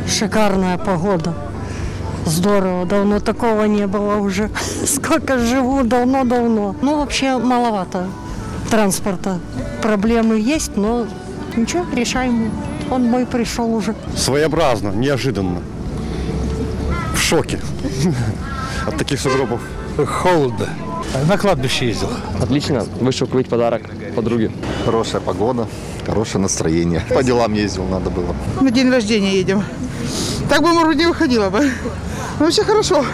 Шикарная погода. Здорово, давно такого не было уже. Сколько живу, давно-давно. Ну, вообще маловато транспорта. Проблемы есть, но ничего, решаем. Он мой пришел уже. Своеобразно, неожиданно. В шоке от таких сугробов. Холодно. На кладбище ездил. Отлично. Вышел купить подарок подруге. Хорошая погода, хорошее настроение. По делам ездил, надо было. На день рождения едем. Так бы, может быть, не выходила бы. Но вообще хорошо.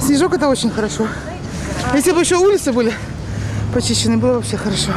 Снежок — это очень хорошо. Если бы еще улицы были почищены, было вообще хорошо.